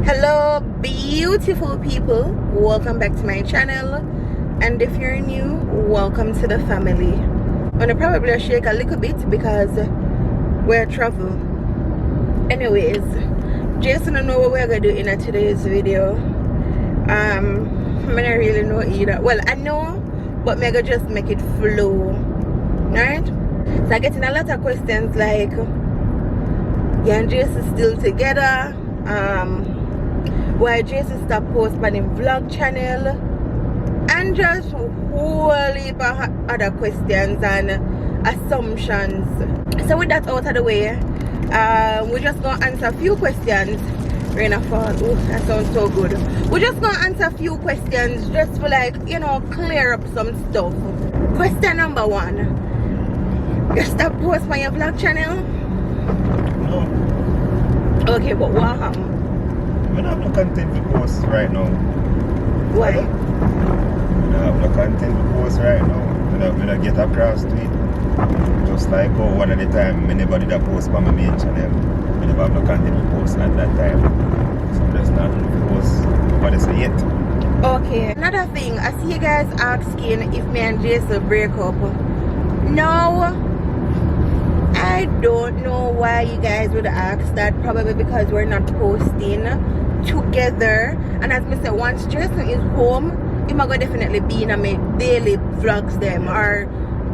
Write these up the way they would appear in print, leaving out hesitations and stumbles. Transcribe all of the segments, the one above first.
Hello beautiful people, welcome back to my channel, and if you're new, welcome to the family. I'm gonna probably shake a little bit because we're travel. Anyways, Jason don't know what we're gonna do in today's video. I don't really know either. Well, I know, but I'm gonna just make it flow. Alright? So I'm getting a lot of questions like, yeah, and Jason still together? Why Jason stopped posting on his vlog channel, and just whole heap of other questions and assumptions. So with that out of the way, we're just gonna answer a few questions. Rain of fall. Oh, that sounds so good. We're just gonna answer a few questions just for, like, you know, clear up some stuff. Question number one. You stop posting on your vlog channel? No. Okay, but what happened? I don't have no content to post right now. Why? I don't have no content to post right now. I don't get across to it. Just like one at a time, I never did a post on my main channel. I never have no content to post at that time. So I'm just not going to post what I say yet. Okay, another thing, I see you guys asking if me and Jason break up. No, I don't know why you guys would ask that. Probably because we're not posting together, and as I said, once Jason is home, he might go definitely be in my daily vlogs them, or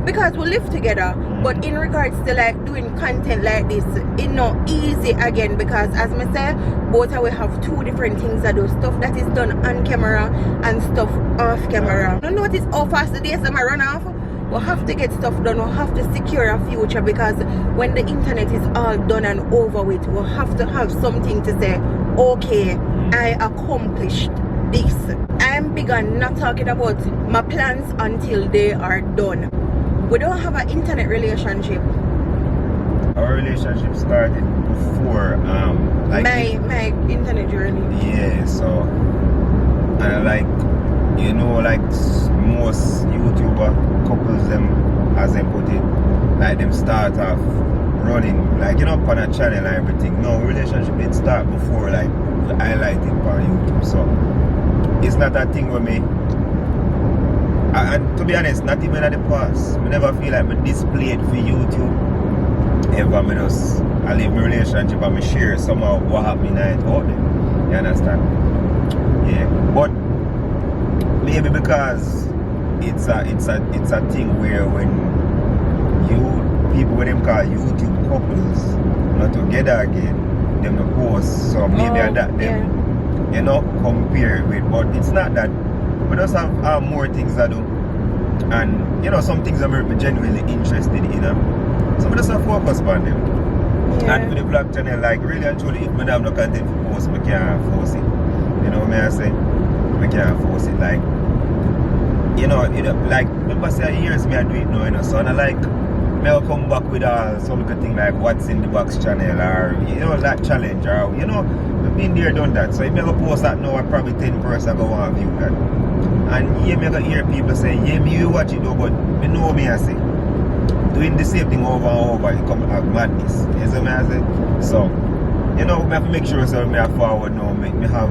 because we live together. But in regards to like doing content like this, it's not easy again, because as I said, both of we have two different things that do, stuff that is done on camera and stuff off camera. I don't notice how fast the days that I run off. We have to get stuff done. We have to secure a future, because when the internet is all done and over with, we have to have something to say, okay, I accomplished this. I'm big on not talking about my plans until they are done. We don't have an internet relationship. Our relationship started before like my internet journey. Yeah, so and like, you know, like most YouTuber couples, them, as they put it, like them start off running, like, you know, on a channel and everything. No, relationship did start before, like, the highlighting on YouTube. So it's not that thing with me. And to be honest, not even at the past, I never feel like I displayed for YouTube ever. I live my relationship and I share somehow what happened in it out there. You understand? Yeah. But maybe because it's a thing where when people with them call YouTube couples not together again, them no post. So maybe that them, you know, compare with. But it's not that. We just have more things to do, and you know, some things I'm genuinely interested in. So we just have focus on them. Yeah. And for the vlog channel, like, really and truly, if I have no content to post, I can't force it. You know what I say? I can't force it. Like, you know, like the past years me I do it now, you know. So I like, I'll come back with some good thing like what's in the box channel, or you know, that challenge, or you know, I've been there, done that. So if I post that now, I probably 10 person go on view that. And yeah, me I hear people say, yeah, me you watch it though, but me know me I say, doing the same thing over and over, it come out madness. You see me I say? So, you know, me have to make sure so me have forward now, me have,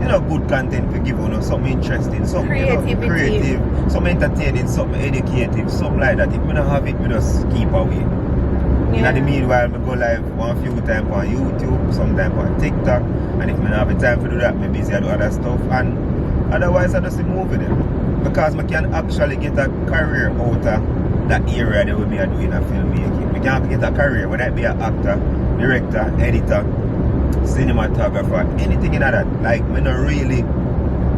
you know, good content to give, you know, something interesting, something, you know, creative, something entertaining, something educative, something like that. If me don't have it, me just keep away. Yeah. In the meanwhile, I go live one few times on YouTube, sometimes on TikTok, and if I don't have the time to do that, I'm busy I do other stuff, and otherwise I just move with them. Because I can actually get a career out of that area that we are doing a filmmaking. We can get a career, whether it be an actor, director, editor, cinematographer, anything in that. Like, me not really,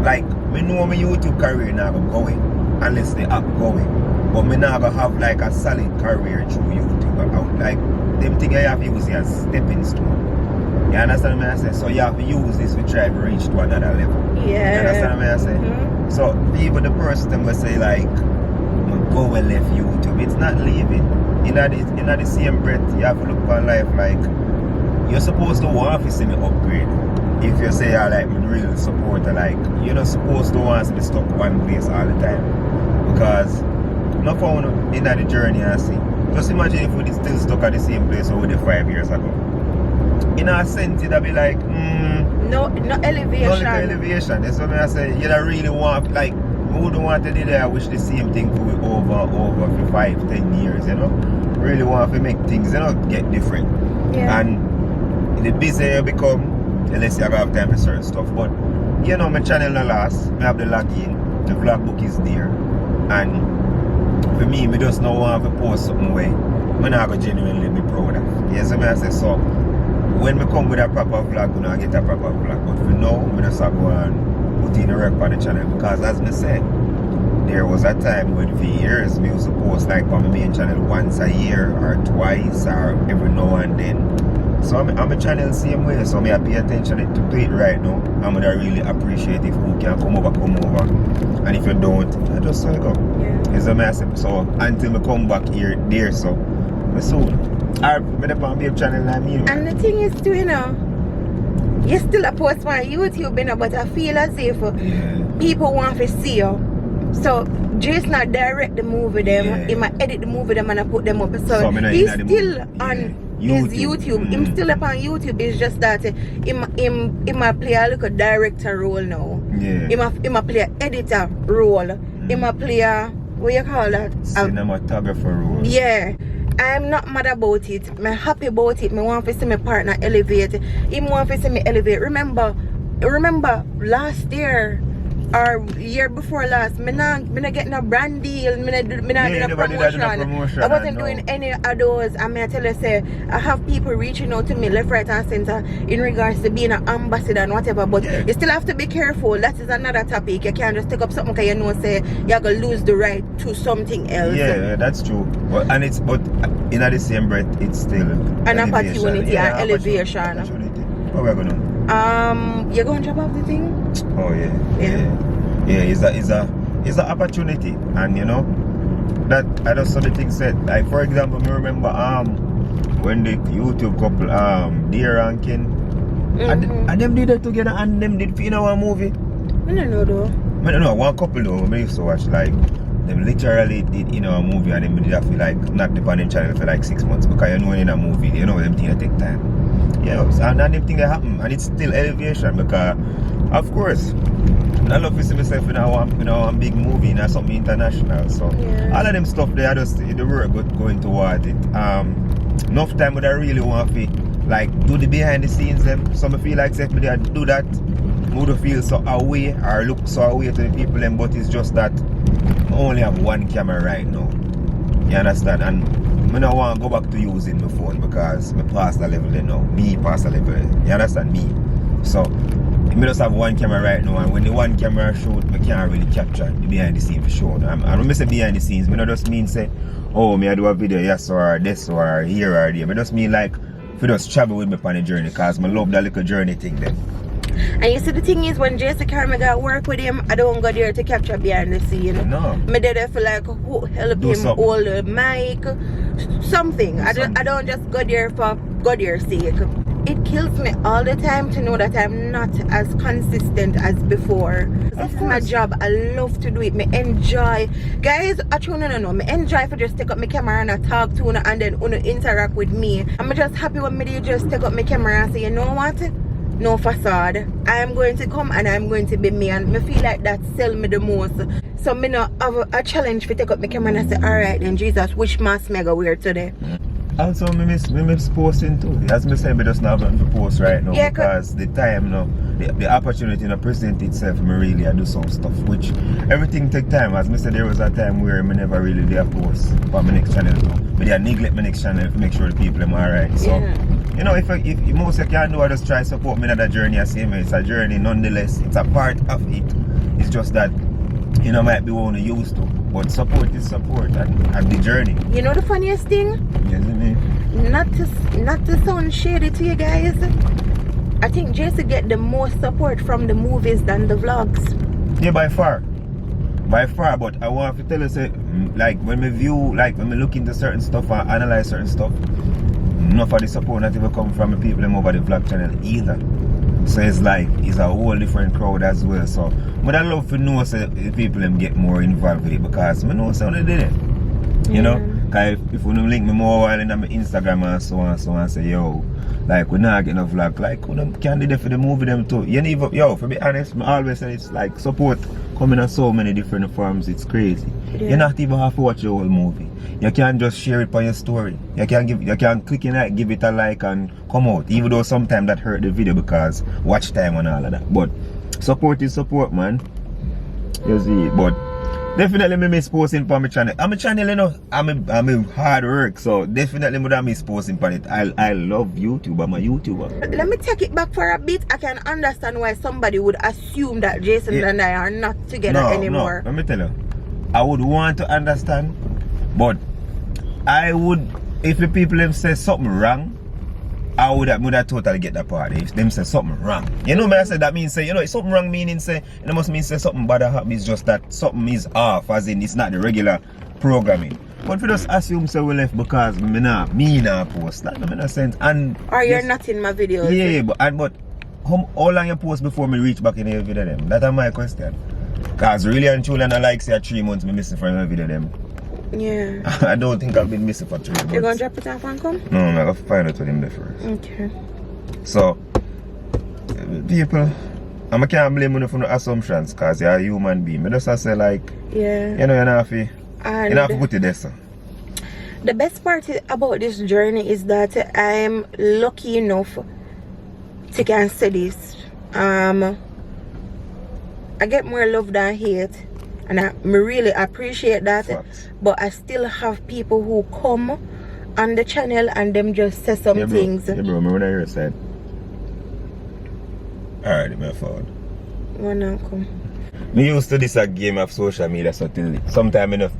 like, me know my YouTube career now going, unless the app going. But me not gonna have like a solid career through YouTube. Like, them things I have to use as a stepping stone. You understand what I say? So you have to use this to try to reach to another level. Yeah. You understand what I say? Mm-hmm. So people, the person them will say like, go and left YouTube. It's not leaving. In the same breath, you have to look upon life like, you're supposed to want to see me upgrade. If you say you're like a real supporter, like, you're not supposed to want to be stuck one place all the time. Because no fun in the journey I see. Just imagine if we still stuck at the same place over the 5 years ago. In a sense, it'd be like, No elevation. No little elevation. That's what I say. You don't really want, like, we wouldn't want to do that. I wish the same thing for over for 5-10 years, you know. Really want to make things, you know, get different. Yeah. And the busier you become, unless you have time for certain stuff. But you know, my channel no last. I have the login, the vlog book is there, and for me just now want to post something way I'm not gonna genuinely be proud of. Yes, I say so. When I come with a proper vlog, I get a proper vlog. But for now, I just have to go and put in a rep on the channel because, as I said, there was a time when for years we used to post like on my main channel once a year or twice or every now and then. So I'm a channel same way, so I pay attention to it right now. I'm gonna really appreciate if you can come over. And if you don't, I just say go. Yeah. It's a massive. So until I come back there, so soon. I'm on my channel like me. And the thing is too, you know, you still a post on YouTube, you know, but I feel as if people want to see you. So just not direct the movie them, he might edit the movie them and I put them up. So he's still on his YouTube. Him still up on YouTube. It's just that he might play a little director role now. Yeah. He might play an editor role. He might play a, what you call that? Cinematographer role. Yeah. I'm not mad about it. I'm happy about it. I want to see my partner elevate. He want to see me elevate. Remember last year or year before last, me not getting a brand deal, me not doing a promotion. I wasn't doing any of those. And I tell you, say, I have people reaching out to me left, right and center in regards to being an ambassador and whatever, but you still have to be careful. That is another topic. You can't just take up something because you know, say, you're going to lose the right to something else. Yeah, that's true. But in the same breath, it's still an opportunity and elevation. Opportunity. What are we going to do? You're going to drop off the thing? Oh yeah. It's an opportunity, and you know that I just saw the thing said. Like for example, me remember when the YouTube couple Dear Rankin and them did it together and them did in our movie. I don't know though. I don't know, one couple though we used to watch, like them literally did in our movie and them did have to like not depend on them channel for like 6 months because you know in a movie, you know them things take time. Yeah, and them things that happen, and it's still elevation because of course I love to see myself in a big movie, in something international. So all of them stuff there, just the work going towards it. Enough time would I really want to like do the behind the scenes them. So I feel like if I do that, I would feel so away or look so away to the people them, but it's just that I only have one camera right now. You understand? And I don't want to go back to using my phone because I passed the level there now. Me past the level. You understand me? So I just have one camera right now, and when the one camera shoot, I can't really capture the behind the scenes for sure. And when I say behind the scenes, I don't just mean say, oh, me I do a video, yes or this or here or there. I just mean like, if you just travel with me on the journey, because I love that little journey thing then. And you see the thing is, when Jason Carmi got work with him, I don't go there to capture behind the scene. No. I'm there for like help him hold the mic, something. I don't just go there for go there sake. It kills me all the time to know that I'm not as consistent as before. This is my job. I love to do it. Me enjoy. Guys, actually no. Me enjoy for just take up my camera and I talk to you and then interact with me. I'm just happy when me just take up my camera and say, you know what? No facade. I am going to come and I'm going to be me, and me feel like that sell me the most. So me not have a challenge to take up my camera and I say, alright then Jesus, which mask me I go wear today? Also, I miss posting too. As I said, I just not have to post right now because the time now, the opportunity now present itself. Me really I do some stuff, which everything take time. As I said, there was a time where I never really did a post for my next channel. But I neglect my next channel to make sure the people are alright. So, you know, if most you can do, I just try to support me in that journey. I say, it's a journey nonetheless. It's a part of it. It's just that, you know, might be one to used to. But support is support and the journey. You know the funniest thing? Yes, me. Not to sound shady to you guys, I think Jason get the most support from the movies than the vlogs. Yeah, by far. But I want to tell you, say, like when we view, like when we look into certain stuff and analyze certain stuff, enough of the support not even come from the people over the vlog channel either. So it's like, it's a whole different crowd as well. So, but I love to know so the people them get more involved with it because I know so they did it. You know? Cause if you don't link me more while in my Instagram and so on, say yo, like we not get no vlog, like we can't do that for the movie them too. You need, yo, for be honest, I always say it's like support coming in so many different forms, it's crazy. Yeah. You not even have to watch the whole movie. You can just share it on your story. You can click in it, give it a like and come out. Even though sometimes that hurt the video because watch time and all of that. But support is support, man. You see, but definitely me miss posting on my channel. I'm a channel, you know, I'm a hard work, so definitely me miss posting on it. I love YouTube, I'm a YouTuber. Let me take it back for a bit. I can understand why somebody would assume that Jason and I are not together anymore. No, let me tell you. I would want to understand, but I would, if the people them say something wrong, I would totally get that part. If them say something wrong, you know me, I said that means say, you know, if something wrong meaning say, it must mean say something bad happen. It's just that something is off, as in it's not the regular programming. But if you just assume so we left because me not post, that don't make no sense. And or you're not in my videos. Yeah, but how long you post before me reach back in the video them? That's my question. Cause really and truly, and I like say 3 months me missing from the video them. Yeah. I don't think I've been missing for 3 months. You gonna drop it off and come? No, I'm gonna find out what him there first. Okay. So, people, I can't blame you for no assumptions because you're a human being. I just say like, yeah. you know, you're not to put it there, sir. The best part about this journey is that I'm lucky enough to can say this. I get more love than hate, and I really appreciate that. Facts. But I still have people who come on the channel and them just say some things. Yeah, bro, remember what I said? Alright, my fault. Wanna come? Me used to this a game of social media, so till sometimes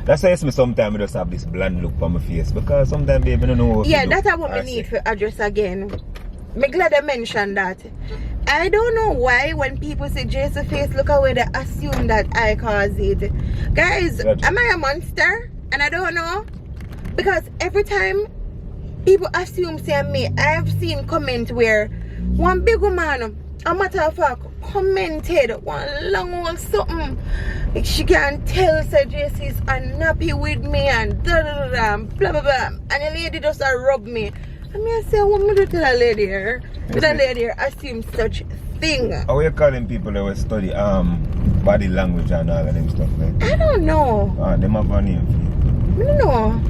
that's why sometimes I just have this bland look on my face because sometimes baby I don't know what yeah, to do. that's what we need for address again. Me glad I mentioned that. I don't know why when people say Jason face look away they assume that I caused it. Guys, am I a monster? And I don't know. Because every time people assume say me, I have seen comment where one big woman, a matter of fact, commented one long old something. Like she can tell say Jason is unhappy with me and da da da blah blah blah. And the lady just rub me. I mean, I say, what me do to that lady here? Okay. That lady here assume such thing. How you calling people that will study body language and all of them stuff like? I don't know. Them have a name for you. I don't know.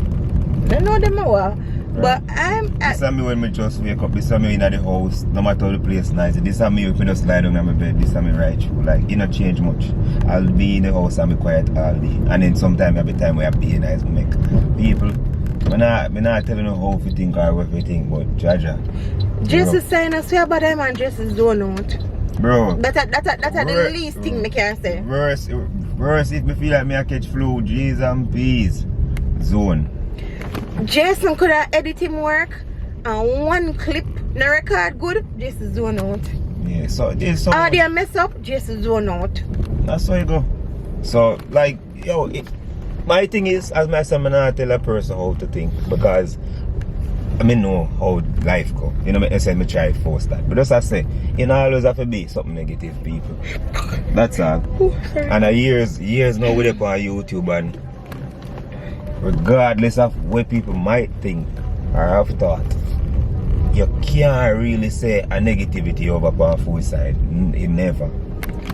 I don't know them all. Right. But I'm this is me when me just wake up, this is me in the house, no matter how the place nice. This is me if I just lie down on my bed, this is me right through. Like it not change much. I'll be in the house and be quiet all day. And then sometimes every time we have be nice we make people. I'm not telling you how to think or what you think, but Jaja. Jesus saying I swear about them and Jesus zone out. Bro. That's the least thing me can say. Verse if me feel like me I catch flu, G's and P's. Zone. Jason could have edit him work and one clip no record good, Jesus zone out. Yeah, so there's so audio mess up, Jesus zone out. That's how you go. So like yo my thing is, as I say, I'm not tell a person how to think because I mean know how life go. You know, I said me try to force that. But just I say, you know, always have to be something negative people. That's all. And years now we're on YouTube and regardless of what people might think or have thought, you can't really say a negativity over on food side. It never.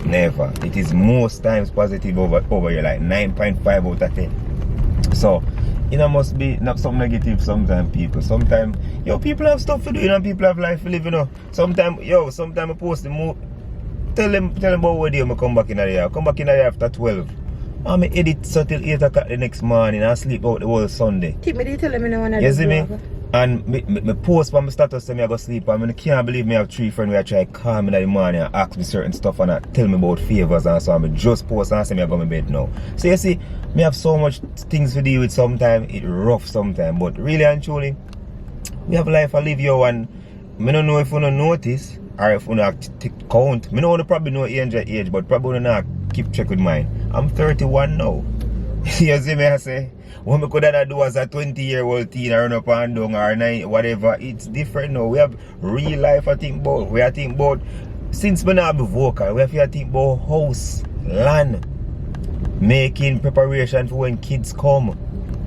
It is most times positive over here, like 9.5 out of 10. So, you know, must be not some negative sometimes people. Sometimes, people have stuff to do, people have life to live, Sometimes, I post them, tell them about what day I come back in the year. Come back in the year after 12. I'm edit so till 8 o'clock the next morning and sleep out the whole Sunday. Keep me tell them I want to you see me? And me post on my status say me I go sleep and I can't believe me have 3 friends where I try to call me in the morning and ask me certain stuff and tell me about favors and so on. I just post and say me I go to bed now. So you see, me have so much things to deal with sometimes, it's rough sometimes, but really and truly, we have life to live here and I don't know if you don't notice or if you don't count. I know you probably know age, but probably not keep check with mine. I'm 31 now. You see me I say? What we could have do as a 20-year-old teen or run up and down or 9, whatever, it's different now. We have real life I think about. We are think about, since we not be vocal, we have to think about house, land, making preparation for when kids come.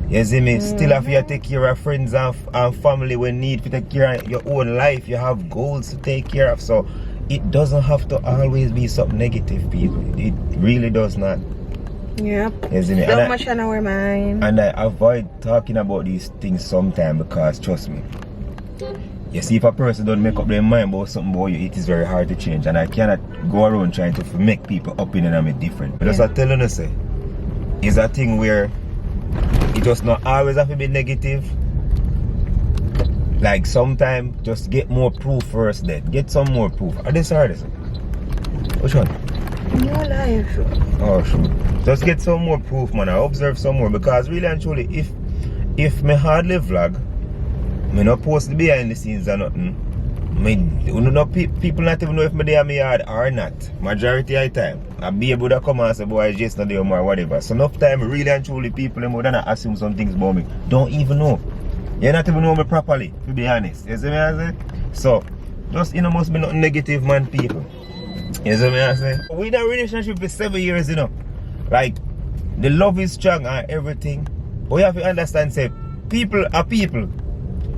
You see me? Still have to take care of friends and family when need to take care of your own life. You have goals to take care of. So it doesn't have to always be something negative, people. It really does not. Yep. You see me? So much on our mind. And I avoid talking about these things sometimes because, trust me, you see, if a person don't make up their mind about something about you, it is very hard to change. And I cannot go around trying to make people opinion of me different. But as I tell you, say, it's a thing where it does not always have to be negative. Like sometimes, just get more proof first then. Get some more proof. Are this hardest? Which one? Your life. Oh, sure. Just get some more proof, man. I observe some more because really and truly, if me hardly vlog, me not post the behind the scenes or nothing. People not even know if me there me yard or not. Majority of the time, I be able to come and say, boy, it's just not there or whatever. So enough time, really and truly, people more than assume some things about me. Don't even know. You not even know me properly, to be honest. You see me I say? So, just must be nothing negative, man, people. You see me I say? We in a relationship for 7 years, Like, the love is strong and everything. But you have to understand, say, people are people.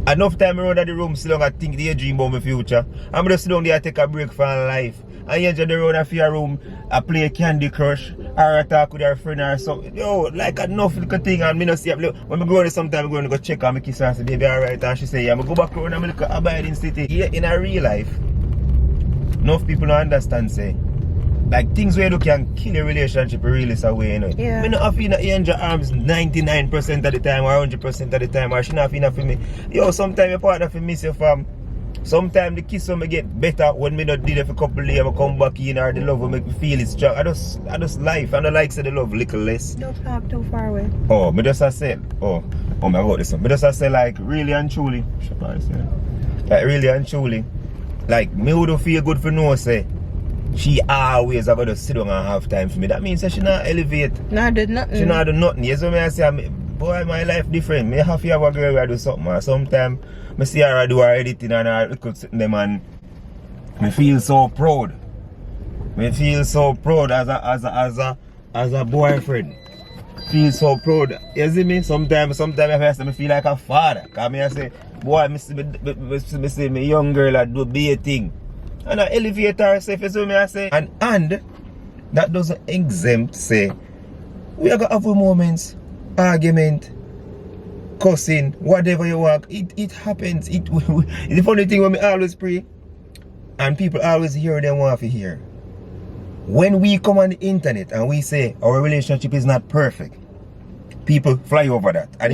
Enough time around the room, still I think they dream about my future. I'm just sit down there, take a break from life. And you enjoy the road of your room, I play Candy Crush, or I talk with your friend or something. Yo, like enough little thing. And me not see, when I go there sometime, I'm going to go check and I kiss her and say, baby, alright. And she say, yeah, I'm going to go back around and I'm going to abide in city. Yeah, in a real life, enough people don't understand, say, like things where you can kill a relationship really is a way, Yeah. Me not have enough in your arms 99% of the time or 100% of the time, or she not have enough for me. Yo, sometimes your partner for miss your fam. Sometimes the kiss will me get better when me not did it for a couple of days, I come back in, or the love will make me feel it's strong. I just life. I don't like say the love little less. Don't talk too far away. Oh, me just I say, my God, this one. Me just I say like really and truly. Like really and truly. Like me would feel good for no say. She always have to sit down and have time for me. That means that she not elevate. Not do nothing. She not do nothing. You see me I say, boy, my life different. Me have to have a girl where I do something. Sometimes I see her do her editing and her look at them and me feel so proud. Me feel so proud as a boyfriend. Feel so proud. You see me? Sometimes I feel like a father. Cause me I say, boy, me see me young girl that do be a thing. And I elevate herself, you see me I say. And that doesn't exempt say we are gonna have moments, argument, cussing, whatever you want. It happens. It's the funny thing when we always pray and people always hear them want to hear. When we come on the internet and we say our relationship is not perfect, people fly over that. And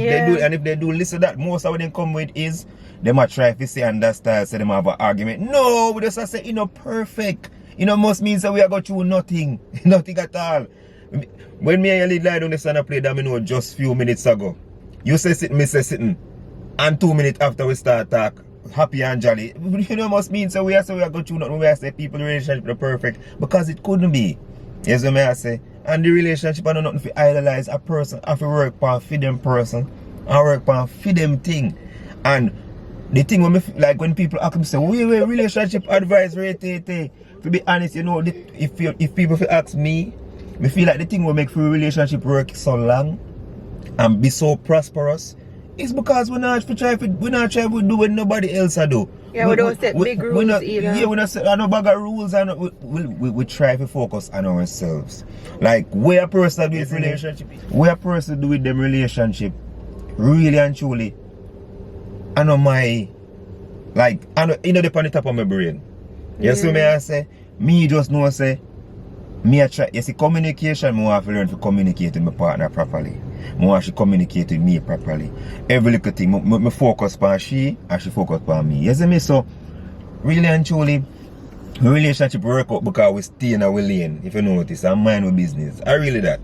if they do listen to that, most of what they come with is they might try to say understand, say they might have an argument. No, we just say perfect. Must mean that we are going through nothing. Nothing at all. When me and you lie down the stand and play that, I know just few minutes ago. You say sitting, me say sitting. And 2 minutes after we start talk, happy and jolly. Must mean that we are going through nothing. We are say people relationship are perfect. Because it couldn't be. Yes, what I say. And the relationship, I don't know nothing to idolize a person. I have to work for them person. I work for them thing. And the thing when people ask me say, wait, relationship advice, to be honest, if people ask me, I feel like the thing will make for relationship work so long and be so prosperous, it's because we're not trying to do what nobody else do. Yeah, we don't set big rules either. Yeah, we don't set no bag of rules, and we try to focus on ourselves. Like where a person do with relationship, where a person do with them relationship, really and truly, I know my, like, I know, the on the top of my brain. You see me I say, me just know say, me I try, you see communication, I have to learn to communicate with my partner properly. I have to communicate with me properly. Every little thing, I focus on she and she focus on me. You see me? So, really and truly, the relationship work out because we stay in our lane, if you notice, and mind our business. I really that.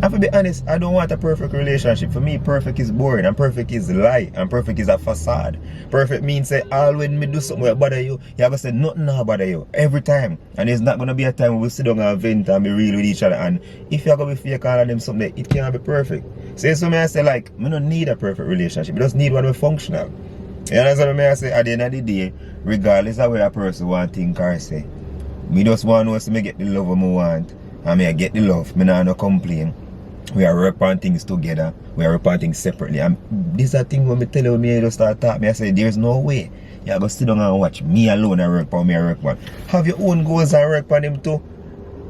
And to be honest, I don't want a perfect relationship. For me, perfect is boring, and perfect is a lie, and perfect is a facade. Perfect means say, all when me do something that bother you, you have to say nothing now bother you, every time. And there's not going to be a time when we sit down and vent and be real with each other. And if you're going to be fake all of them something, it can't be perfect. So something I say like, I don't need a perfect relationship. I just need one with functional. You understand what I say? At the end of the day, regardless of where a person want to think or say, me just want to know so me get the love I want, and me I get the love, me not no complain. We are work on things together. We are work on things separately. And this is a thing when me tell you, me just start talking, I say, there's no way. You're going to sit down and watch me alone and work on me and work on. Have your own goals and work on them too.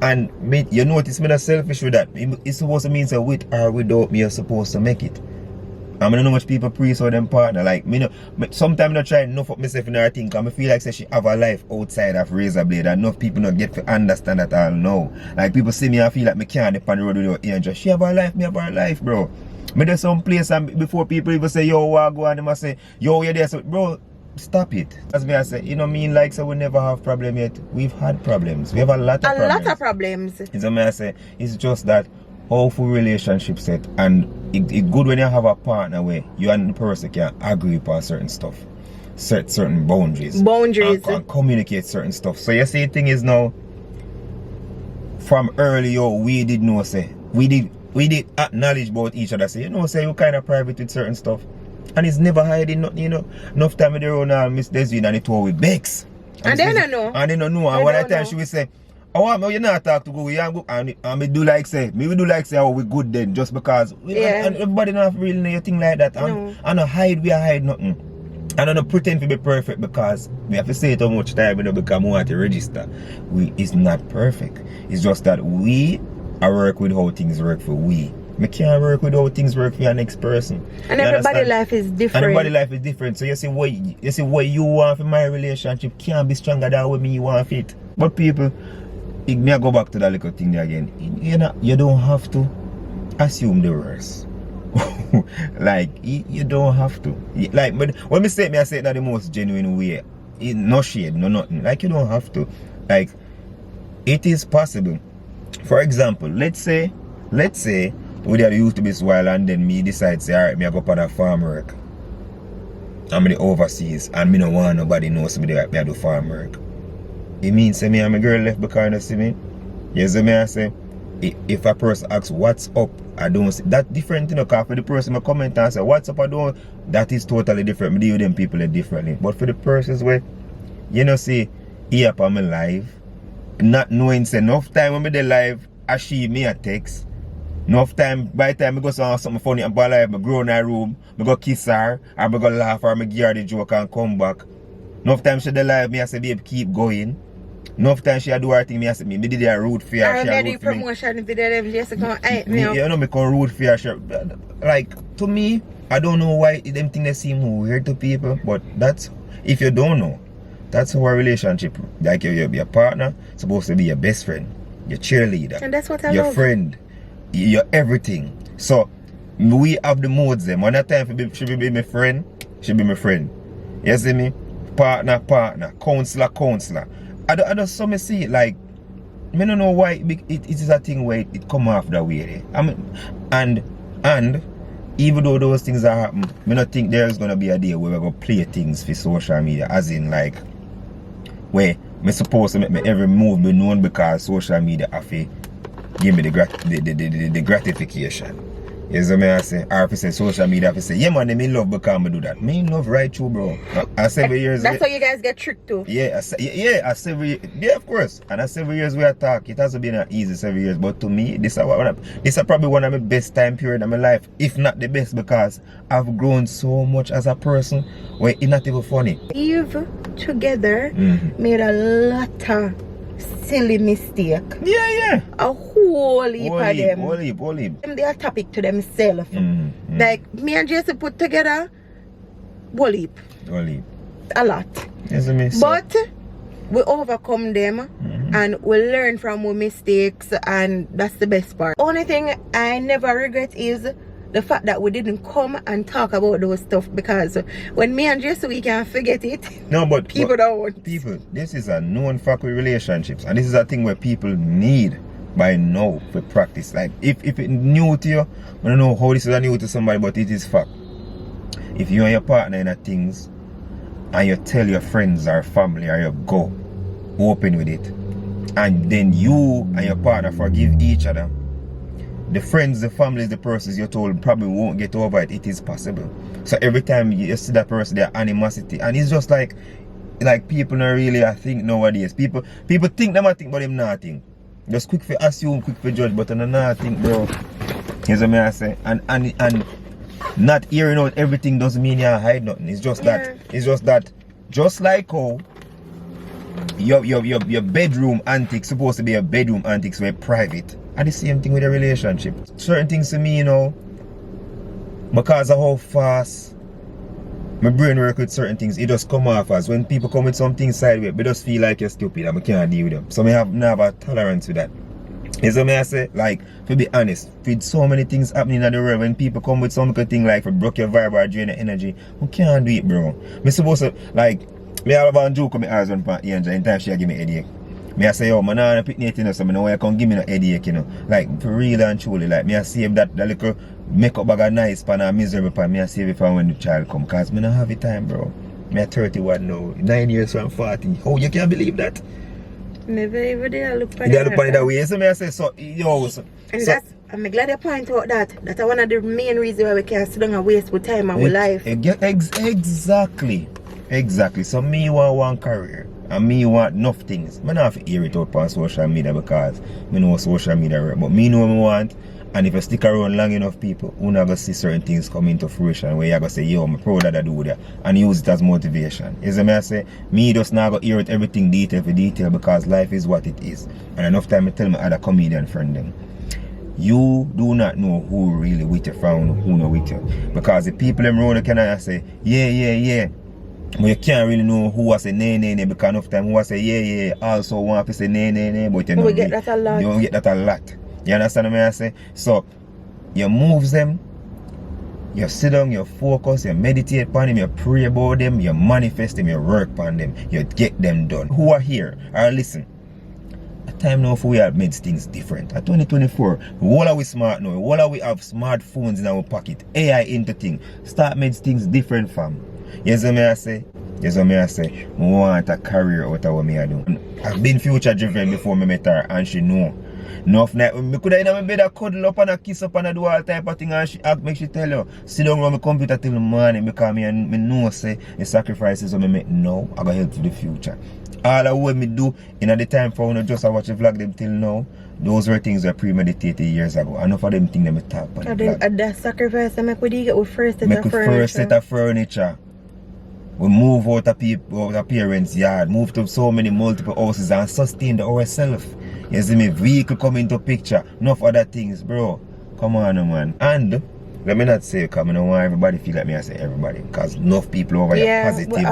And you notice me not selfish with that. It's supposed to mean so with or without me, you're supposed to make it. I don't know much people praise for them partner. Like, me no, sometimes I try enough of myself in her thing because I feel like say she have a life outside of Razor Blade and enough people not get to understand that all now. Like, people see me and feel like me can't depend on the road without Angel. She have her life, me have her life, bro. Me there's some place and before people even say, yo, what go on, them I say, yo, you're there. So, bro, stop it. As me I say, you know me like so we never have problem yet. We've had problems. We have a lot of problems. A lot of problems. It's me I say, it's just that awful relationship set, and it's good when you have a partner where you and the person can agree upon certain stuff, set certain boundaries and communicate certain stuff. So you see, the thing is now, from early on, we did know say we did acknowledge about each other, say, you know, say you kind of private with certain stuff, and it's never hiding nothing, you know. Enough time they run Miss Desiree and it all with Bex, and they don't know, and one of the time she will say, oh, you not talk to go, and me do like say, oh, we good then, just because, and everybody not really know your thing like that, and I don't hide nothing, I don't pretend to be perfect because we have to say it how much time, you know, because we want to register, it's not perfect, it's just that we are work with how things work for we. We can't work with how things work for your next person. And everybody's life is different. And everybody's life is different. So you see what you want for my relationship can't be stronger than what me want for it. But people, me I go back to that little thing there again. You don't have to assume the worst. Like, you don't have to. Like, but when I say it in the most genuine way. No shade, no nothing. Like, you don't have to. Like, it is possible. For example, let's say we are used to this while and then me decide say, alright, me I go up on a farm work. I'm in the overseas and me no want nobody knows me there, me I do farm work. It means say me and my girl left because you see me. You see me I say, if a person asks what's up, I don't see that different, you know, because for the person I comment and say what's up, I don't, that is totally different. Me deal with them people differently. But for the persons where, you know, see, here up on my live, not knowing say enough time when me dey live, I see me a text. Enough time, by the time I go say something funny and by life, I grow in her room, I go kiss her, or I go laugh, or I give her the joke and come back. Enough time she dey live, me I say, babe, keep going. Enough time she do her thing, me I say, me did a root for her. I made the promotion video, them just come hype me up. You know, me come root for her. Like, to me, I don't know why them things they seem weird to people, but that's, if you don't know, that's how a relationship, like your partner, supposed to be your best friend, your cheerleader, and that's what I your love. friend, your everything. So we have the modes them. One time she be my friend, she be my friend. You see me? Partner, counselor. I just so me see it like, I don't know why it is a thing where it come off that way. I mean, and even though those things are happening, I don't think there's gonna be a day where we're gonna play things for social media, as in like where I'm supposed to make my every move be known because social media have to give me the gratification. You see me I say, or if I say social media, if I say, yeah man, I'm in love because I do that. Me in love right through, bro. I 7 years. That's how you guys get tricked too. Yeah, yeah, of course. And I 7 years we attack. It hasn't been an easy 7 years, but to me, this is probably one of my best time period in my life, if not the best, because I've grown so much as a person where it's not even funny. You've together made a lot of silly mistake. Yeah. A whole heap of them. Whole heap. They are topic to themselves. Like me and Jason put together, whole heap. A lot. Yes, I mean, but we overcome them and we learn from our mistakes, and that's the best part. Only thing I never regret is the fact that we didn't come and talk about those stuff, because when me and Jason we can forget it. No, but people don't. People, this is a known fact with relationships, and this is a thing where people need by now for practice. Like if it's new to you, I don't know how this is new to somebody, but it is fact. If you and your partner in a things and you tell your friends or family or you go open with it, and then you and your partner forgive each other, the friends, the families, the persons you told probably won't get over it. It is possible. So every time you see that person, their animosity, and it's just like people not really, I think nowadays, people think them I think, but them not think. Just quick for assume, quick for judge, but I'm not think, bro. You see me I say? And not hearing out everything doesn't mean you hide nothing. It's just that just like how your bedroom antics supposed to be a bedroom antics where private. And the same thing with a relationship. Certain things to me, you know, because of how fast my brain work with certain things, it just come off as when people come with something sideways, they just feel like you're stupid and I can't deal with them. So I have a tolerance with that. You see me I say? Like, to be honest, with so many things happening in the world, when people come with some good thing like for broke your vibe or drain your energy, we can't do it, bro. Me supposed to, like, me have a joke with my husband for Angel in time she give me a headache. Me I say, yo, man, I'm picnic, you know, so I know why you can give me no headache, you know. Like, for real and truly, like, me I save that little makeup bag of nice pan and miserable pan, me I save it for when the child come, because me don't have the time, bro. Me at 31 now, 9 years from 40. Oh, you can't believe that? Never ever did I look for They look at it that way, so me I say, so, yo, I'm glad you point out that. That's one of the main reasons why we can't sit down and waste with time and with life. Exactly. So me want one career. And me want enough things. I don't have to hear it out on social media because I know social media work. But me know what I want. And if I stick around long enough, people, you're not going to see certain things come into fruition where you're going to say, yo, I'm proud that I do that. And use it as motivation. You see me I say? Me just not going to hear it everything detail for detail because life is what it is. And enough time I tell my other comedian friend them. You do not know who really with you from who not with you. Because the people in road can say, yeah. But you can't really know who was say nay because enough time who was say yeah also want to say nay but you know get that a lot. You don't get that a lot. You understand what I say? So you move them, you sit down, you focus, you meditate upon them, you pray about them, you manifest them, you work upon them, you get them done. Who are here? Or listen. At time now for we have made things different. At 2024, all are we smart now? All are we have smartphones in our pocket? AI into thing. Start make things different fam. You see me I say? I want a career out of what me I do. I've been future driven before me met her and she know. Enough night, me could have in my bed a cuddle up and a kiss up and a do all type of thing and she act make she tell you, sit down on my computer till the morning because me know say the sacrifices that me make now I gonna help for the future. All of what me do in the time for when I just watch the vlog them till now, those were things that premeditated years ago. Enough of them things that me talk on the vlog. That sacrifice I make with you get with first set of furniture. First set of furniture. We move out of parents' yard, move to so many multiple houses and sustain ourselves. You see me, vehicle come into picture, enough other things, bro. Come on, man. And let me not say, because I don't want everybody feel like me I say everybody. Because enough people over here positively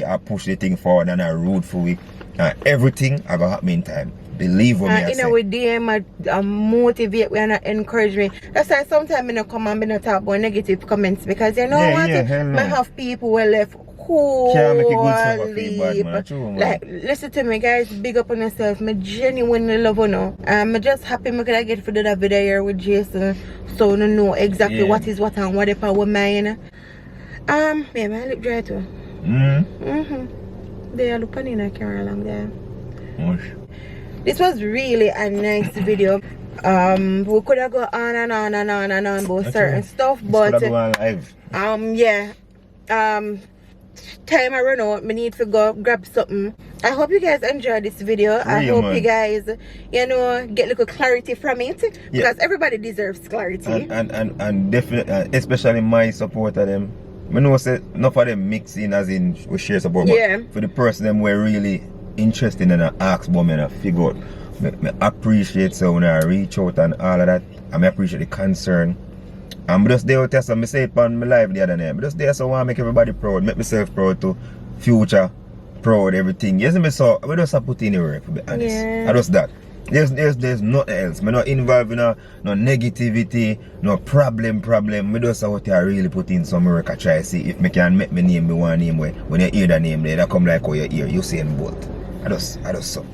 I push the thing forward and I root for it. And everything I got happen in time. Believe what me I say. You know, with DM I motivate me and I encourage me. That's why sometimes I don't come and I don't talk about negative comments because you know what? I have people who left cool. Can't make it good for bad, man. Like, listen to me guys, big up on yourself. I genuinely love you now. I'm just happy I could get for that video here with Jason. So I know exactly what is what and what if I was mine. Yeah, my lip dry too. There, look on in a camera along there. This was really a nice video. We could have gone on and on about certain stuff, but time I run out, I need to go grab something. I hope you guys enjoyed this video. I hope you guys, you know, get a little clarity from it because everybody deserves clarity. And definitely, especially my support of them. I know say enough of them mix in as in we share support, but for the person them were really interested in an ask about me and I figure out. I appreciate so when I reach out and all of that. I appreciate the concern. I'm just there to I say it on my live the other night. I'm just there so I want to make everybody proud, make myself proud to future proud, everything. Yes, me so I just put in the work to be honest. I just that. There's nothing else. I'm not involved in no negativity, no problem. I just out here really put in some work. I try to see if I can make my name, me one name where when you hear the name there, that come like how you hear Usain Bolt. I just so.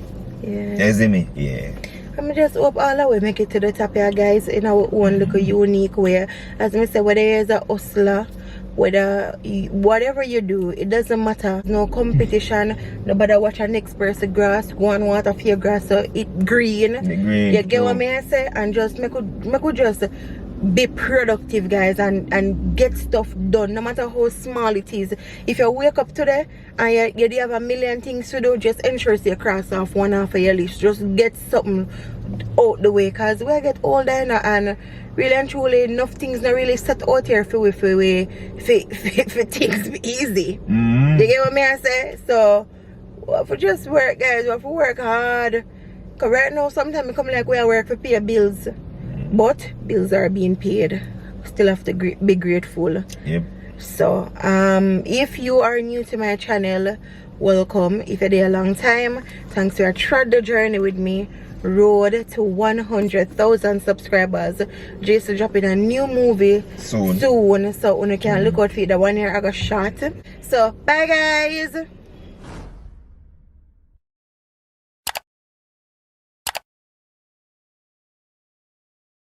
Yeah. You see me? Yeah. I'm just hope all the way make it to the top here guys in our own little unique way. As I say, whether you're a hustler, whatever you do, it doesn't matter. No competition, nobody watch our next person grass, go and water for your grass so it green. You get what I say? And just make just be productive guys and get stuff done no matter how small it is. If you wake up today and you have a million things to do, just ensure you cross off one half of your list. Just get something out the way, because we get older now, and really and truly enough things not really set out here for things be easy. Mm. You get what me I say? So we have to just work, guys. We have to work hard. Cause right now sometimes it come like we are work for pay bills, but bills are being paid. Still have to be grateful. Yep. So if you are new to my channel, welcome. If you're there a long time, thanks for trod the journey with me. Road to 100,000 subscribers. Jason dropping a new movie Soon. so you can look out for the one year I got shot. So bye guys.